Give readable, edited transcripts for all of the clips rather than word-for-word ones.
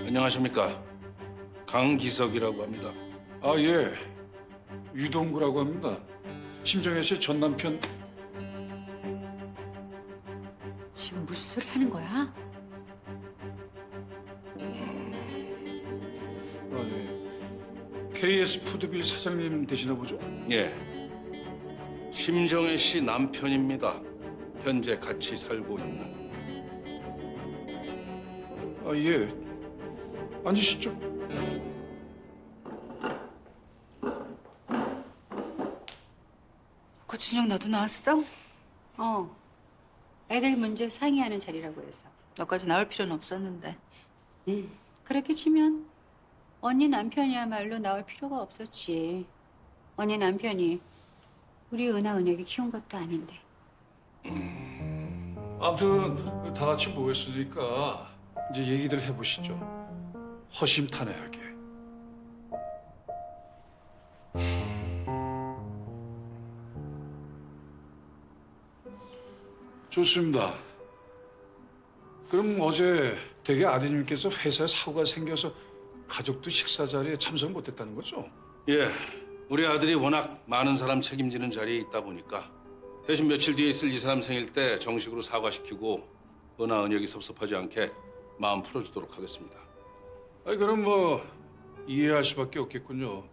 안녕하십니까. 강기석이라고 합니다. 아, 예. 유동구라고 합니다. 심정혜 씨 전 남편. 지금 무슨 소리 하는 거야? 아, 예. KS 푸드빌 사장님 되시나 보죠? 예. 심정혜 씨 남편입니다. 현재 같이 살고 있는. 아, 예. 앉으시죠. 고춘영 너도 나왔어? 애들 문제 상의하는 자리라고 해서. 너까지 나올 필요는 없었는데. 그렇게 치면 언니 남편이야말로 나올 필요가 없었지. 언니 남편이 우리 은하은혁이 키운 것도 아닌데. 아무튼 다 같이 모였으니까 이제 얘기들 해보시죠. 허심탄회하게. 좋습니다. 그럼 어제 댁의 아드님께서 회사에 사고가 생겨서 가족도 식사 자리에 참석 못했다는 거죠? 예. 우리 아들이 워낙 많은 사람 책임지는 자리에 있다 보니까 대신 며칠 뒤에 있을 이 사람 생일 때 정식으로 사과시키고 은하은혁이 섭섭하지 않게 마음 풀어주도록 하겠습니다. 아니 그럼 뭐 이해할 수밖에 없겠군요.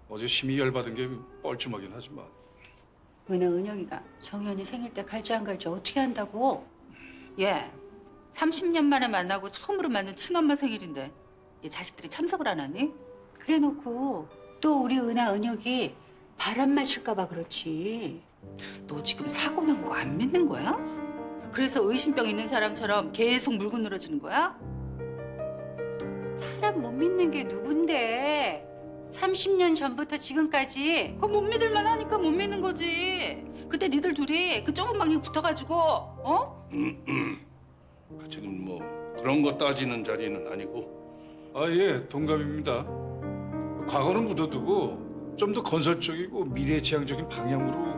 어제 심히 열받은 게 뻘쭘하긴 하지만. 은하은혁이가 정연이 생일 때 갈지 안 갈지 어떻게 한다고? 얘 30년 만에 만나고 처음으로 만난 친엄마 생일인데 얘 자식들이 참석을 안 하니? 그래놓고 또 우리 은하은혁이 바람 맞을까 봐 그렇지. 너 지금 사고 난 거 안 믿는 거야? 그래서 의심병 있는 사람처럼 계속 물고 늘어지는 거야? 사람 못 믿는 게 누군데? 30년 전부터 지금까지 그거 못 믿을 만하니까 못 믿는 거지. 그때 니들 둘이 그 좁은 방에 붙어가지고 지금 뭐 그런 거 따지는 자리는 아니고. 아, 예, 동감입니다. 과거는 묻어두고 좀 더 건설적이고 미래지향적인 방향으로.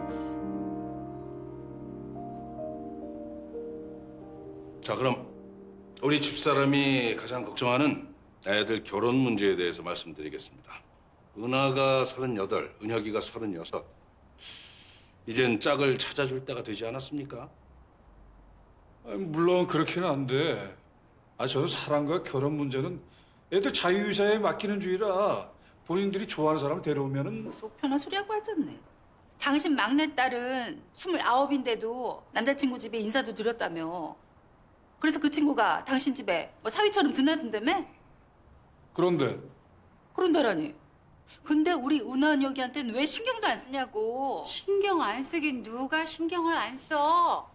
자, 그럼 우리 집사람이 가장 걱정하는 애들 결혼 문제에 대해서 말씀드리겠습니다. 은하가 38, 은혁이가 36. 이젠 짝을 찾아줄 때가 되지 않았습니까? 아니, 물론 그렇게는 안 돼. 저는 사랑과 결혼 문제는 애들 자유의사에 맡기는 주의라 본인들이 좋아하는 사람을 데려오면은. 속 편한 소리하고 하잖네. 당신 막내딸은 29인데도 남자친구 집에 인사도 드렸다며. 그래서 그 친구가 당신 집에 뭐 사위처럼 드나든다며? 그런데 그런다라니. 근데 우리 은하은혁이한테는 왜 신경도 안 쓰냐고. 신경 안 쓰긴 누가 신경을 안 써.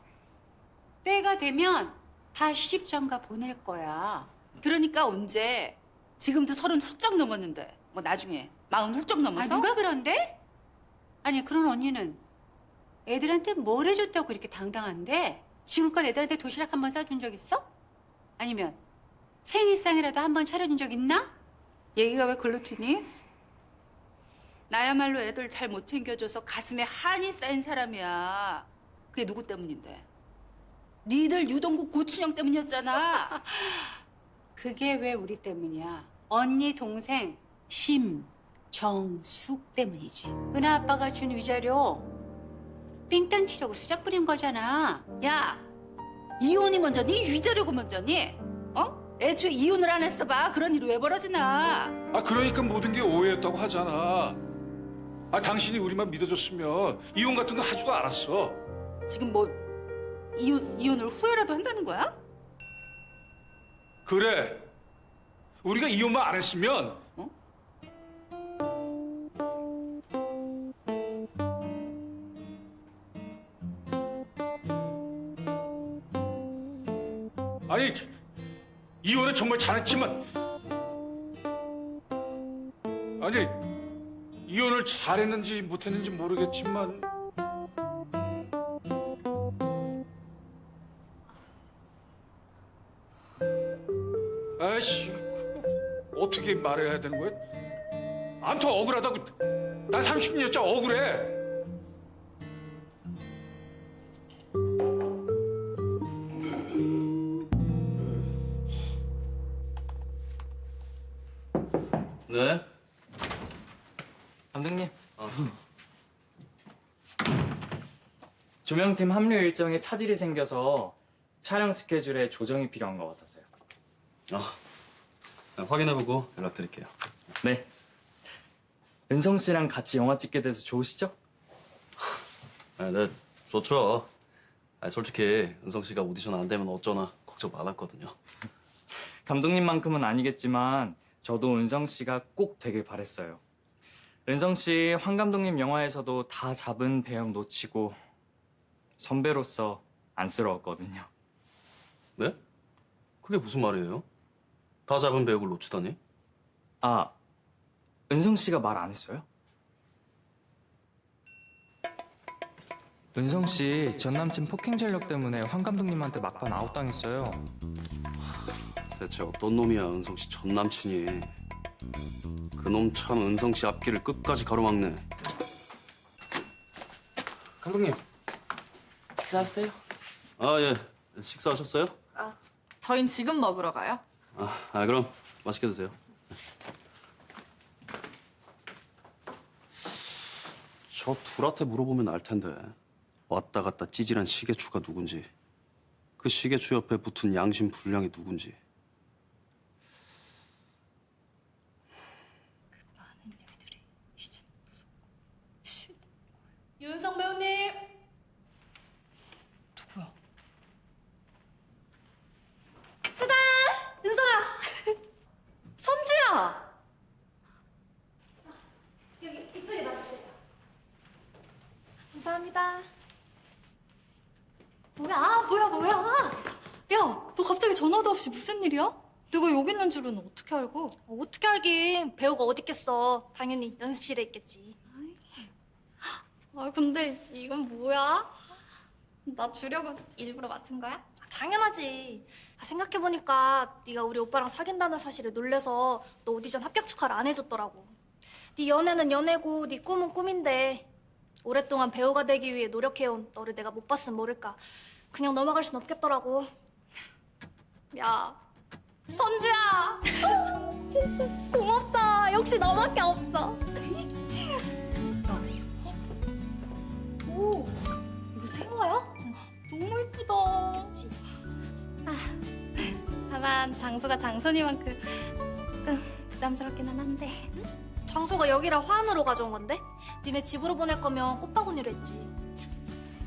때가 되면 다 시집장가 보낼 거야. 그러니까 언제? 지금도 30 훌쩍 넘었는데 뭐 나중에 40 훌쩍 넘어서? 누가 그런데? 아니 그런 언니는 애들한테 뭘 해줬다고 이렇게 당당한데? 지금껏 애들한테 도시락 한 번 싸준 적 있어? 아니면 생일상이라도 한 번 차려준 적 있나? 얘기가 왜 글로 튀니? 나야말로 애들 잘 못 챙겨줘서 가슴에 한이 쌓인 사람이야. 그게 누구 때문인데? 니들 유동국 고춘영 때문이었잖아. 그게 왜 우리 때문이야? 언니 동생 심정숙 때문이지. 은하 아빠가 준 위자료 삥땅 치려고 수작 부린 거잖아. 야, 이혼이 먼저니? 위자료가 먼저니? 애초에 이혼을 안 했어 봐. 그런 일이 왜 벌어지나? 그러니까 모든 게 오해였다고 하잖아. 당신이 우리만 믿어줬으면 이혼 같은 거 하지도 않았어. 지금 뭐 이혼을 후회라도 한다는 거야? 그래. 우리가 이혼만 안 했으면. 아니, 이혼은 정말 잘했지만, 아니, 이혼을 잘했는지 못했는지 모르겠지만, 아이씨, 어떻게 말해야 되는 거야? 아무튼 억울하다고. 난 30년째 억울해. 네. 감독님. 조명팀 합류 일정에 차질이 생겨서 촬영 스케줄에 조정이 필요한 것 같아서요. 확인해보고 연락드릴게요. 네. 은성 씨랑 같이 영화 찍게 돼서 좋으시죠? 네, 좋죠. 솔직히 은성 씨가 오디션 안 되면 어쩌나 걱정 많았거든요. 감독님만큼은 아니겠지만 저도 은성 씨가 꼭 되길 바랬어요. 은성 씨 황 감독님 영화에서도 다 잡은 배역 놓치고 선배로서 안쓰러웠거든요. 네? 그게 무슨 말이에요? 다 잡은 배역을 놓치다니? 아, 은성 씨가 말 안 했어요? 은성 씨 전 남친 폭행 전력 때문에 황 감독님한테 막판 아웃당했어요. 대체 어떤 놈이야, 은성 씨 전 남친이. 그놈 참 은성 씨 앞길을 끝까지 가로막네. 감독님, 식사하세요? 예. 식사하셨어요? 저흰 지금 먹으러 가요. 그럼 맛있게 드세요. 저 둘한테 물어보면 알 텐데. 왔다 갔다 찌질한 시계추가 누군지, 그 시계추 옆에 붙은 양심 불량이 누군지. 윤성 배우님. 누구야? 은성아. 선주야. 여기 이쪽에 놔주세요. 감사합니다. 뭐야? 야, 너 갑자기 전화도 없이 무슨 일이야? 내가 여기 있는 줄은 어떻게 알고? 어떻게 알긴 배우가 어디 있겠어. 당연히 연습실에 있겠지. 근데 이건 뭐야? 나 주려고 일부러 맞춘 거야? 당연하지. 생각해보니까 네가 우리 오빠랑 사귄다는 사실에 놀래서 너 오디션 합격 축하를 안 해줬더라고. 네 연애는 연애고 네 꿈은 꿈인데 오랫동안 배우가 되기 위해 노력해온 너를 내가 못 봤으면 모를까. 그냥 넘어갈 순 없겠더라고. 야, 선주야. 진짜 고맙다. 역시 너밖에 없어. 오, 이거 생화야? 너무 예쁘다. 그치? 다만 장소가 장소니만큼 조금 부담스럽기는 한데. 장소가 여기라 화환으로 가져온 건데? 니네 집으로 보낼 거면 꽃바구니로 했지.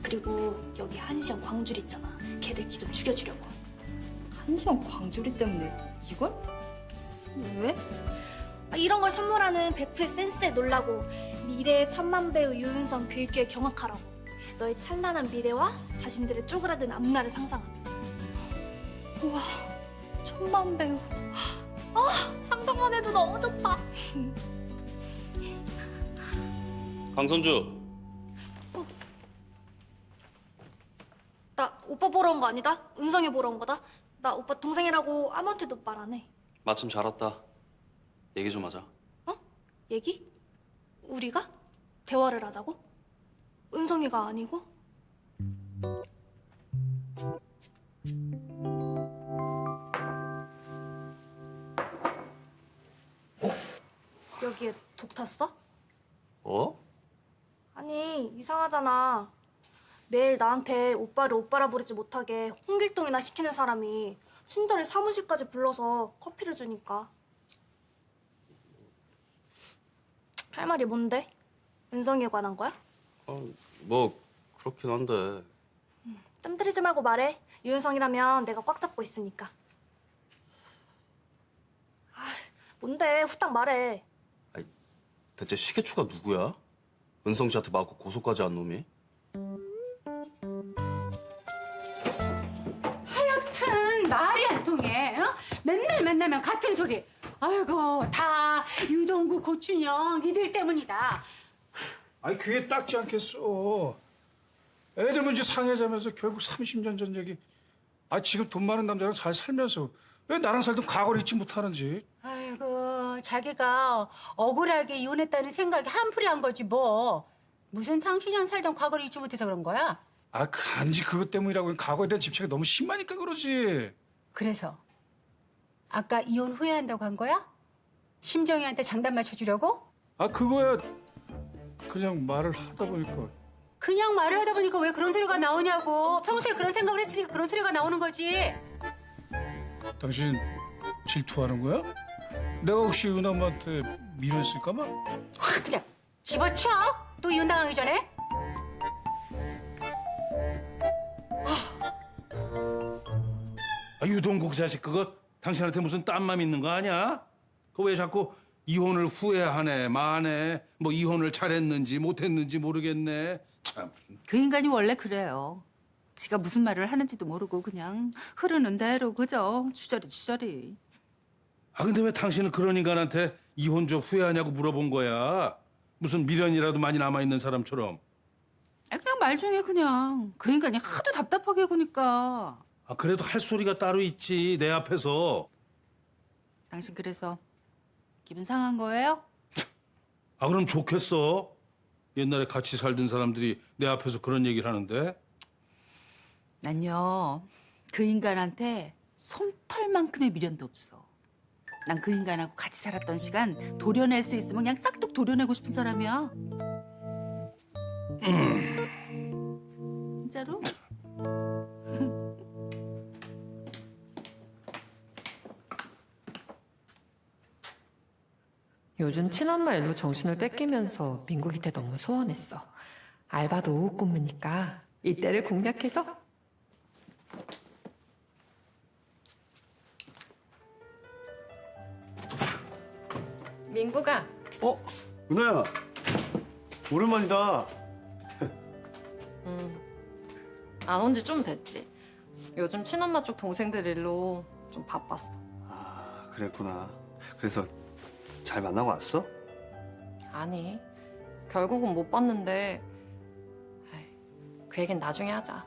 그리고 여기 한시영 광줄 있잖아. 걔들 기 좀 죽여주려고. 한시영 광주리 때문에 이걸? 왜? 이런 걸 선물하는 베프의 센스에 놀라고 미래의 천만 배우 유은성 글귀에 경악하라고. 너의 찬란한 미래와 자신들의 쪼그라든 앞날을 상상하며. 우와, 천만 배우. 상상만 해도 너무 좋다. 강선주. 나 오빠 보러 온 거 아니다. 은성이 보러 온 거다. 나 오빠 동생이라고 아무한테도 말 안 해. 마침 잘 왔다. 얘기 좀 하자. 얘기? 우리가? 대화를 하자고? 은성이가 아니고? 여기에 독 탔어? 아니 이상하잖아. 매일 나한테 오빠를 오빠라 부르지 못하게 홍길동이나 시키는 사람이 친절히 사무실까지 불러서 커피를 주니까. 할 말이 뭔데? 은성이에 관한 거야? 뭐 그렇긴 한데. 짬 들이지 말고 말해. 유은성이라면 내가 꽉 잡고 있으니까. 뭔데? 후딱 말해. 대체 시계추가 누구야? 은성 씨한테 맞고 고소까지 한 놈이? 하여튼 말이 안 통해. 맨날 만나면 같은 소리. 아이고 다 유동구 고춘영 이들 때문이다. 아니 그게 딱지 않겠어. 애들 문제 상해자면서 결국 30년 전 얘기. 지금 돈 많은 남자랑 잘 살면서 왜 나랑 살던 과거를 잊지 못하는지. 아이고 자기가 억울하게 이혼했다는 생각이 한풀이 한 거지 뭐. 무슨 당신이랑 살던 과거를 잊지 못해서 그런 거야? 단지 그것 때문이라고. 과거에 대한 집착이 너무 심하니까 그러지. 그래서 아까 이혼 후회한다고 한 거야? 심정이한테 장단 맞춰주려고? 아 그거야 그냥 말을 하다 보니까. 그냥 말을 하다 보니까 왜 그런 소리가 나오냐고. 평소에 그런 생각을 했으니까 그런 소리가 나오는 거지. 당신 질투하는 거야? 내가 혹시 은하한테 미련했을까봐? 확 그냥 집어쳐. 또 이혼당하기 전에. 아, 유동국 자식 그거 당신한테 무슨 딴맘 있는 거 아니야? 그 왜 자꾸 이혼을 후회하네 마네 뭐 이혼을 잘했는지 못했는지 모르겠네. 참. 그 인간이 원래 그래요. 지가 무슨 말을 하는지도 모르고 그냥 흐르는 대로 그죠. 주저리. 아 근데 왜 당신은 그런 인간한테 이혼 좀 후회하냐고 물어본 거야? 무슨 미련이라도 많이 남아 있는 사람처럼. 그냥 말 중에 그냥 그 인간이 하도 답답하게 구니까. 아 그래도 할 소리가 따로 있지 내 앞에서. 당신 그래서 기분 상한 거예요? 아 그럼 좋겠어. 옛날에 같이 살던 사람들이 내 앞에서 그런 얘기를 하는데. 난요 그 인간한테 솜털만큼의 미련도 없어. 난 그 인간하고 같이 살았던 시간 도려낼 수 있으면 그냥 싹둑 도려내고 싶은 사람이야. 진짜로? 요즘 친엄마 일로 정신을 뺏기면서 민국이한테 너무 소원했어. 알바도 오후 근무니까 이때를 공략해서. 민국아, 은하야, 오랜만이다. 안 온 지 좀 됐지. 요즘 친엄마 쪽 동생들 일로 좀 바빴어. 아, 그랬구나. 그래서 잘 만나고 왔어? 아니, 결국은 못 봤는데 에이, 그 얘긴 나중에 하자.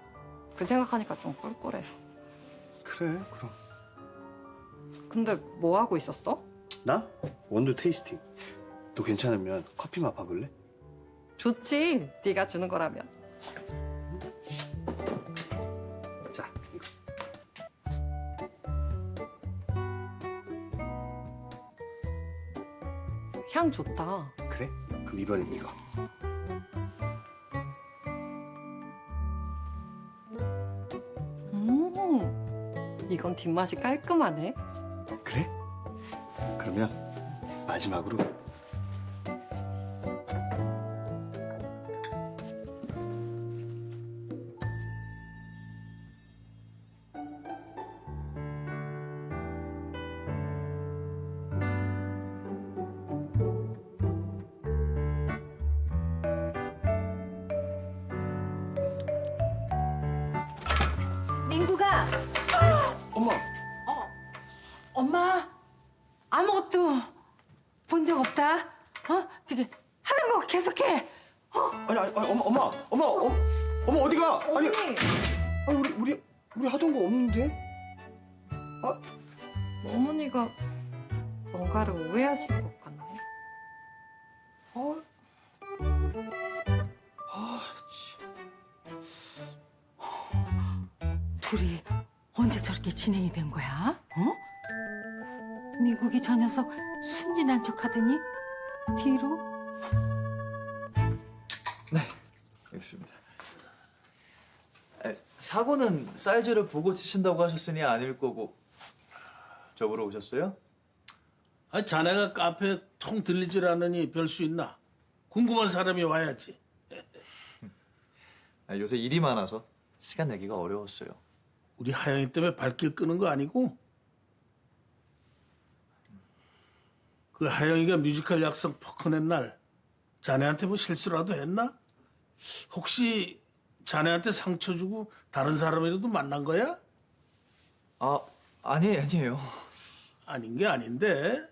그 생각하니까 좀 꿀꿀해서. 그래, 그럼. 근데 뭐 하고 있었어? 나? 원두 테이스팅. 너 괜찮으면 커피 맛 봐볼래? 좋지, 네가 주는 거라면. 자, 이거. 향 좋다. 그래? 그럼 이번엔 이거. 이건 뒷맛이 깔끔하네. 그래? 그러면 마지막으로 민구가 엄마! 엄마 아무것도 본 적 없다. 저기 하는 거 계속해. 아니, 엄마 어디가? 언니! 아니 우리 하던 거 없는데? 어머니가 뭔가를 오해하신 것 같네. 둘이 언제 저렇게 진행이 된 거야? 미국이 저 녀석 순진한 척하더니 뒤로. 알겠습니다. 사고는 사이즈를 보고 치신다고 하셨으니 아닐 거고 저보러 오셨어요? 아, 자네가 카페에 통 들리질 않으니 별 수 있나? 궁금한 사람이 와야지. 요새 일이 많아서 시간 내기가 어려웠어요. 우리 하영이 때문에 발길 끄는 거 아니고? 그 하영이가 뮤지컬 약속 포커낸 날 자네한테 뭐 실수라도 했나? 혹시 자네한테 상처 주고 다른 사람이라도 만난 거야? 아니에요. 아닌 게 아닌데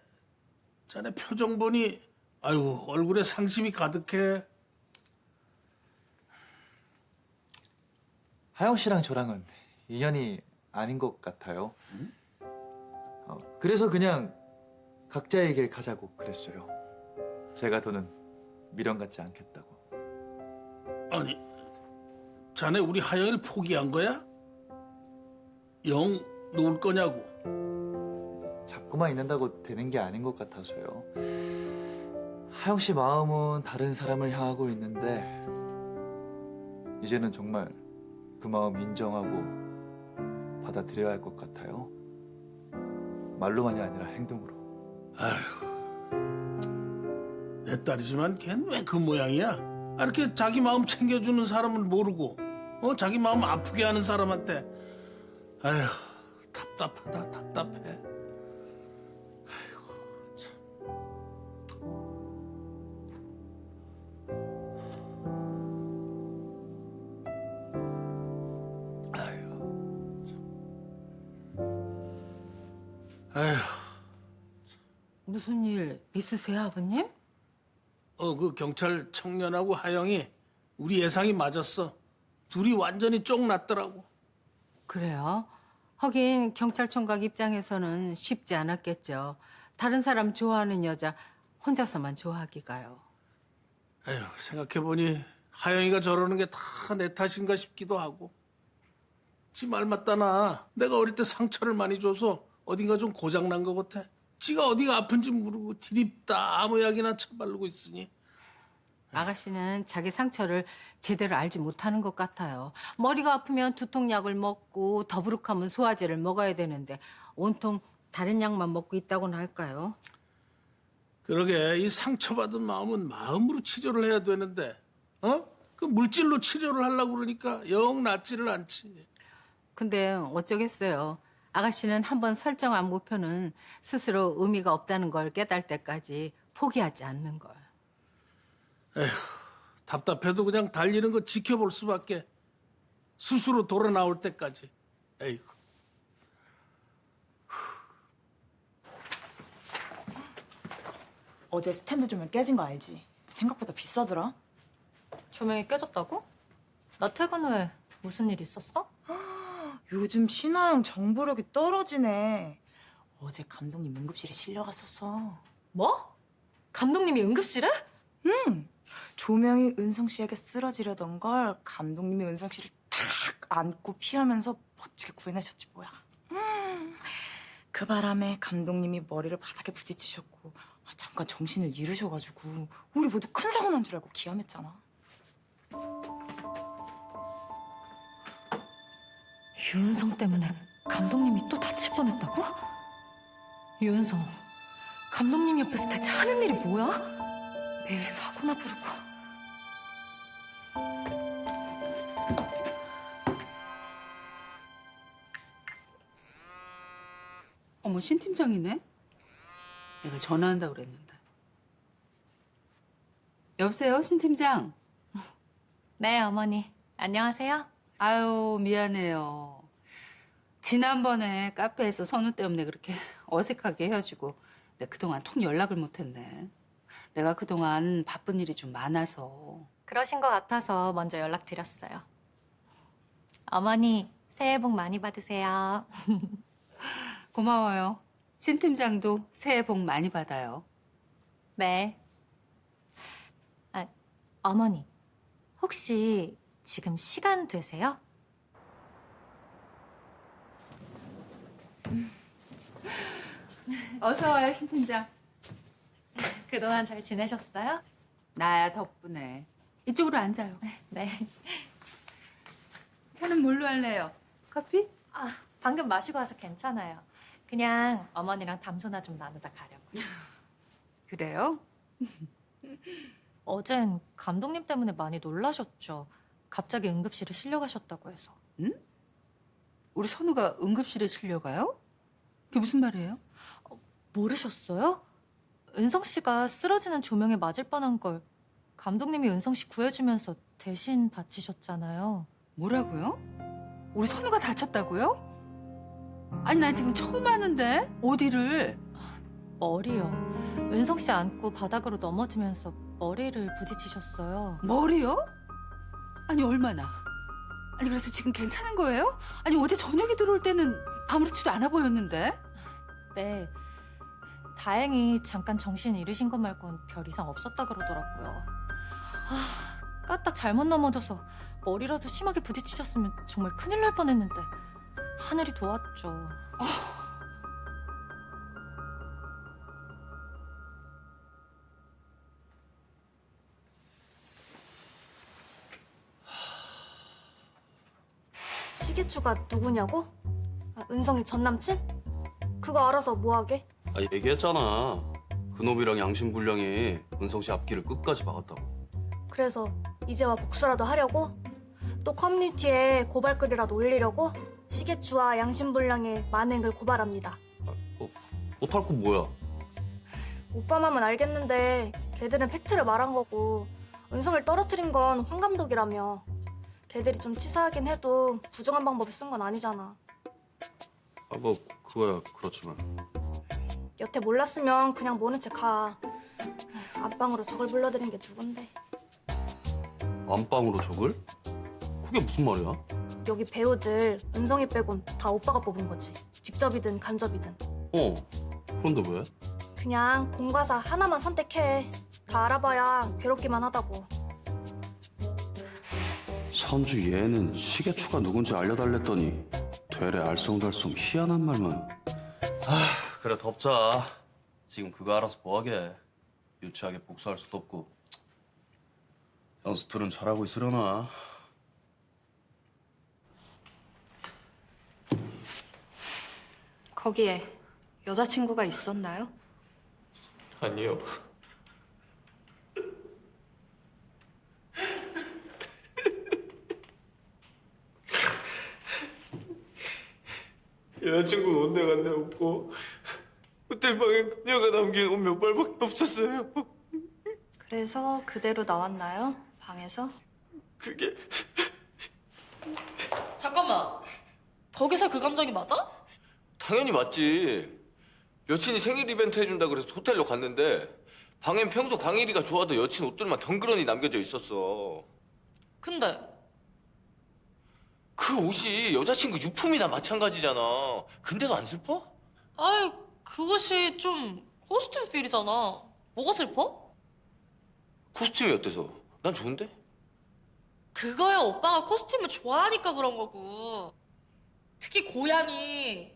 자네 표정 보니 아유 얼굴에 상심이 가득해. 하영 씨랑 저랑은 인연이 아닌 것 같아요. 그래서 그냥 각자의 길 가자고 그랬어요. 제가 더는 미련 갖지 않겠다고. 아니 자네 우리 하영이를 포기한 거야? 영 놓을 거냐고? 잡고만 있는다고 되는 게 아닌 것 같아서요. 하영 씨 마음은 다른 사람을 향하고 있는데 이제는 정말 그 마음 인정하고 받아들여야 할 것 같아요. 말로만이 아니라 행동으로. 내 딸이지만 걔는 왜 그 모양이야? 이렇게 자기 마음 챙겨주는 사람은 모르고 자기 마음 아프게 하는 사람한테 아휴 답답하다 답답해. 아휴. 무슨 일 있으세요, 아버님? 그 경찰 청년하고 하영이 우리 예상이 맞았어. 둘이 완전히 쫑났더라고. 그래요? 하긴 경찰 총각 입장에서는 쉽지 않았겠죠. 다른 사람 좋아하는 여자 혼자서만 좋아하기가요. 에휴, 생각해보니 하영이가 저러는 게 다 내 탓인가 싶기도 하고. 지 말 맞다나 내가 어릴 때 상처를 많이 줘서 어딘가 좀 고장난 것 같아. 지가 어디가 아픈지 모르고 디립다 아무 약이나 쳐바르고 있으니. 아가씨는 자기 상처를 제대로 알지 못하는 것 같아요. 머리가 아프면 두통약을 먹고 더부룩하면 소화제를 먹어야 되는데 온통 다른 약만 먹고 있다고는 할까요? 그러게 이 상처받은 마음은 마음으로 치료를 해야 되는데 그 물질로 치료를 하려고 그러니까 영 낫지를 않지. 근데 어쩌겠어요. 아가씨는 한번 설정한 목표는 스스로 의미가 없다는 걸 깨달을 때까지 포기하지 않는 걸. 에휴, 답답해도 그냥 달리는 거 지켜볼 수밖에. 스스로 돌아 나올 때까지. 에이구. 어제 스탠드 조명 깨진 거 알지? 생각보다 비싸더라. 조명이 깨졌다고? 나 퇴근 후에 무슨 일 있었어? 요즘 신하영 정보력이 떨어지네. 어제 감독님 응급실에 실려갔었어. 뭐? 감독님이 응급실에? 응. 조명이 은성 씨에게 쓰러지려던 걸 감독님이 은성 씨를 탁 안고 피하면서 멋지게 구해내셨지 뭐야. 그 바람에 감독님이 머리를 바닥에 부딪히셨고 잠깐 정신을 잃으셔가지고 우리 모두 큰 사고 난 줄 알고 기함했잖아. 유은성 때문에 감독님이 또 다칠 뻔했다고? 유은성, 감독님 옆에서 대체 하는 일이 뭐야? 매일 사고나 부르고. 어머, 신 팀장이네? 내가 전화한다고 그랬는데. 여보세요, 신 팀장? 네, 어머니. 안녕하세요. 아유, 미안해요. 지난번에 카페에서 선우 때문에 그렇게 어색하게 헤어지고 내가 그동안 통 연락을 못했네. 내가 그동안 바쁜 일이 좀 많아서. 그러신 것 같아서 먼저 연락드렸어요. 어머니, 새해 복 많이 받으세요. 고마워요. 신 팀장도 새해 복 많이 받아요. 네. 아, 어머니, 혹시 지금 시간 되세요? 어서 와요, 신 팀장. 그동안 잘 지내셨어요? 나야 덕분에. 이쪽으로 앉아요. 네. 차는 뭘로 할래요? 커피? 아, 방금 마시고 와서 괜찮아요. 그냥 어머니랑 담소나 좀 나누다 가려고요. 그래요? 어젠 감독님 때문에 많이 놀라셨죠? 갑자기 응급실에 실려가셨다고 해서. 응? 우리 선우가 응급실에 실려가요? 그게 무슨 말이에요? 모르셨어요? 은성 씨가 쓰러지는 조명에 맞을 뻔한 걸 감독님이 은성 씨 구해주면서 대신 다치셨잖아요. 뭐라고요? 우리 선우가 다쳤다고요? 아니, 난 지금 처음 하는데 어디를? 머리요. 은성 씨 안고 바닥으로 넘어지면서 머리를 부딪히셨어요. 머리요? 아니, 얼마나? 아니, 그래서 지금 괜찮은 거예요? 아니, 어제 저녁에 들어올 때는 아무렇지도 않아 보였는데? 네. 다행히 잠깐 정신 잃으신 것 말곤 별 이상 없었다 그러더라고요. 아, 까딱 잘못 넘어져서 머리라도 심하게 부딪히셨으면 정말 큰일 날 뻔했는데 하늘이 도왔죠. 시계추가 누구냐고? 아, 은성이 전 남친? 그거 알아서 뭐하게? 아, 얘기했잖아. 그놈이랑 양심불량이 은성 씨 앞길을 끝까지 막았다고. 그래서 이제 와 복수라도 하려고? 또 커뮤니티에 고발글이라도 올리려고? 시계추와 양심불량의 만행을 고발합니다. 못할 거 뭐야? 오빠 맘은 알겠는데 걔들은 팩트를 말한 거고 은성을 떨어뜨린 건 황 감독이라며. 걔들이 좀 치사하긴 해도 부정한 방법을 쓴 건 아니잖아. 아, 뭐 그거야 그렇지만. 여태 몰랐으면 그냥 모른 척 가. 안방으로 저걸 불러들인 게 누군데? 안방으로 적을? 그게 무슨 말이야? 여기 배우들 은성이 빼곤 다 오빠가 뽑은 거지. 직접이든 간접이든. 그런데 왜? 그냥 공과사 하나만 선택해. 다 알아봐야 괴롭기만 하다고. 선주 얘는 시계추가 누군지 알려달랬더니 되레 알쏭달쏭 희한한 말만. 그래 덮자. 지금 그거 알아서 뭐하게. 유치하게 복수할 수도 없고. 연습들은 잘하고 있으려나. 거기에 여자친구가 있었나요? 아니요. 여자친구는 온데간데 없고 호텔 방에 그녀가 남긴 옷 몇 벌밖에 없었어요. 그래서 그대로 나왔나요? 방에서? 그게 잠깐만. 거기서 그 감정이 맞아? 당연히 맞지. 여친이 생일 이벤트 해준다 그래서 호텔로 갔는데 방엔 평소 강일이가 좋아하던 여친 옷들만 덩그러니 남겨져 있었어. 근데 그 옷이 여자친구 유품이나 마찬가지잖아. 근데도 안 슬퍼? 아이 그것이 좀 코스튬 필이잖아. 뭐가 슬퍼? 코스튬이 어때서? 난 좋은데? 그거야 오빠가 코스튬을 좋아하니까 그런 거고. 특히 고양이.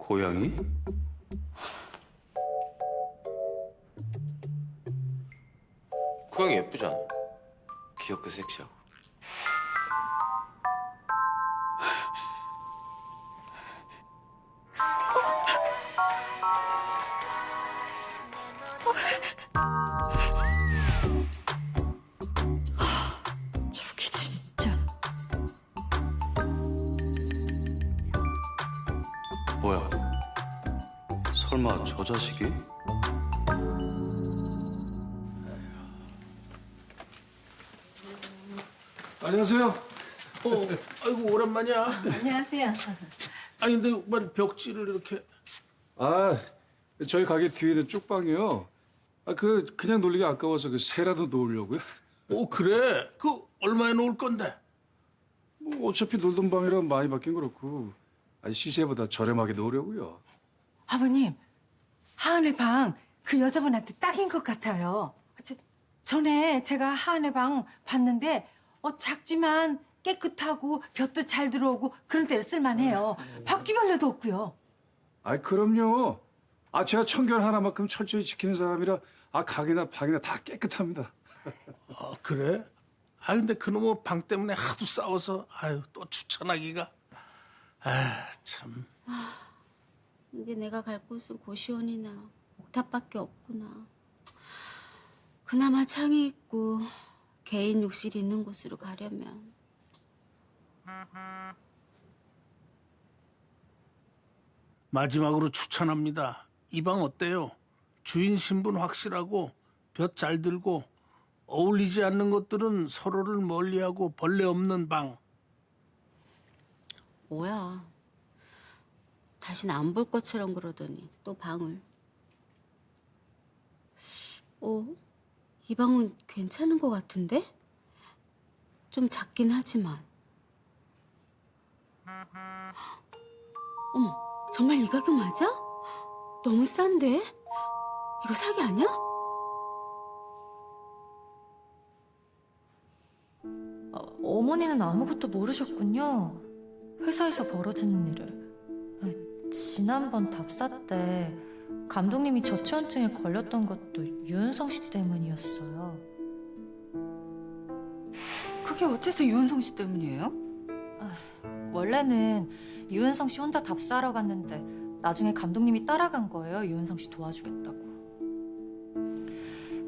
고양이? 고양이 예쁘잖아. 귀엽고 섹시하고. 저게 진짜. 뭐야? 설마 저 자식이? 안녕하세요. 아이고 오랜만이야. 안녕하세요. 아니 근데 뭐 벽지를 이렇게. 아, 저희 가게 뒤에 있는 쪽방이요. 그냥 놀기가 아까워서 그 새라도 놓으려고요. 그래? 그 얼마에 놓을 건데? 뭐 어차피 놀던 방이라 많이 바뀐 그렇고 시세보다 저렴하게 놓으려고요. 아버님, 하은의 방 그 여자분한테 딱인 것 같아요. 전에 제가 하은의 방 봤는데 작지만 깨끗하고 볕도 잘 들어오고 그런 데를 쓸만해요. 바퀴벌레도 없고요. 그럼요. 제가 청결 하나만큼 철저히 지키는 사람이라 가게나 방이나 다 깨끗합니다. 그래? 근데 그놈의 방 때문에 하도 싸워서 또 추천하기가. 참. 이제 내가 갈 곳은 고시원이나 옥탑밖에 없구나. 그나마 창이 있고 개인 욕실이 있는 곳으로 가려면. 마지막으로 추천합니다. 이 방 어때요? 주인 신분 확실하고 볕 잘 들고 어울리지 않는 것들은 서로를 멀리하고 벌레 없는 방. 뭐야. 다시는 안 볼 것처럼 그러더니 또 방을. 이 방은 괜찮은 것 같은데? 좀 작긴 하지만. 어머, 정말 이 가격 맞아? 너무 싼데? 이거 사기 아니야? 어머니는 아무것도 모르셨군요. 회사에서 벌어지는 일을. 지난번 답사 때 감독님이 저체온증에 걸렸던 것도 유은성 씨 때문이었어요. 그게 어째서 유은성 씨 때문이에요? 원래는 유은성 씨 혼자 답사하러 갔는데 나중에 감독님이 따라간 거예요. 유은성 씨 도와주겠다고.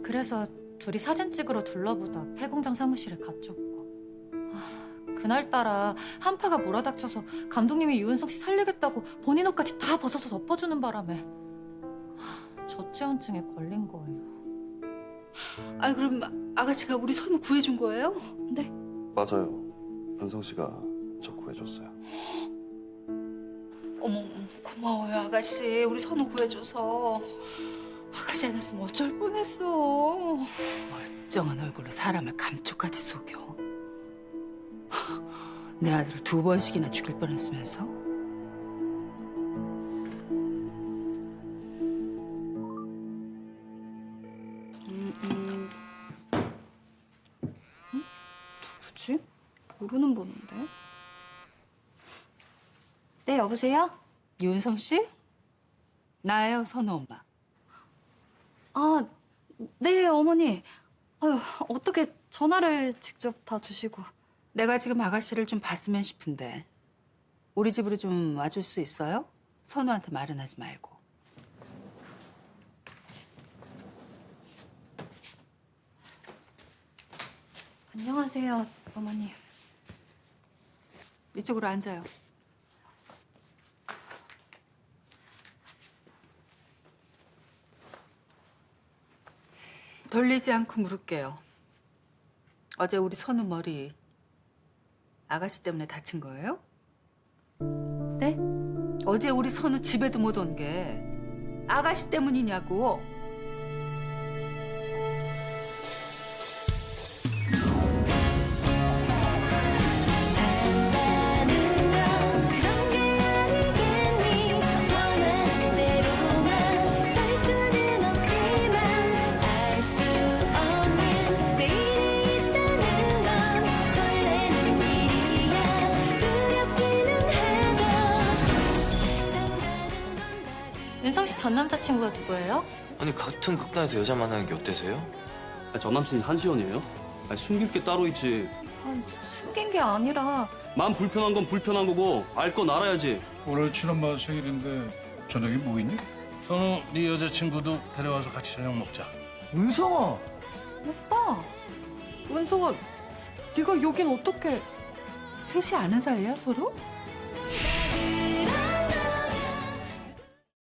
그래서 둘이 사진 찍으러 둘러보다 폐공장 사무실에 갇혔고. 그날따라 한파가 몰아닥쳐서 감독님이 유은성 씨 살리겠다고 본인 옷까지 다 벗어서 덮어주는 바람에 저체온증에 걸린 거예요. 아, 그럼 아가씨가 우리 선우 구해준 거예요? 네. 맞아요. 은성 씨가 저 구해줬어요. 어머, 고마워요, 아가씨. 우리 선우 구해줘서. 아가씨 아니었으면 어쩔 뻔했어. 멀쩡한 얼굴로 사람을 감쪽같이 속여. 내 아들을 2번씩이나 죽일 뻔했으면서. 누구지? 모르는 번호인데. 네, 여보세요? 윤성 씨? 나예요, 선우 엄마. 아, 네, 어머니. 아유, 어떻게 전화를 직접 다 주시고. 내가 지금 아가씨를 좀 봤으면 싶은데 우리 집으로 좀 와줄 수 있어요? 선우한테 말은 하지 말고. 안녕하세요, 어머니. 이쪽으로 앉아요. 돌리지 않고 물을게요. 어제 우리 선우 머리 아가씨 때문에 다친 거예요? 네? 어제 우리 선우 집에도 못 온 게 아가씨 때문이냐고. 윤성 씨 전 남자친구가 누구예요? 아니 같은 극단에서 여자 만나는 게 어때서요? 전 남친이 한시연이에요? 숨길 게 따로 있지. 숨긴 게 아니라 마음 불편한 건 불편한 거고 알 건 알아야지. 오늘 친엄마 생일인데 저녁에 뭐 있니? 선우, 네 여자친구도 데려와서 같이 저녁 먹자. 은성아! 오빠, 은성아, 네가 여긴 어떻게? 셋이 아는 사이야 서로?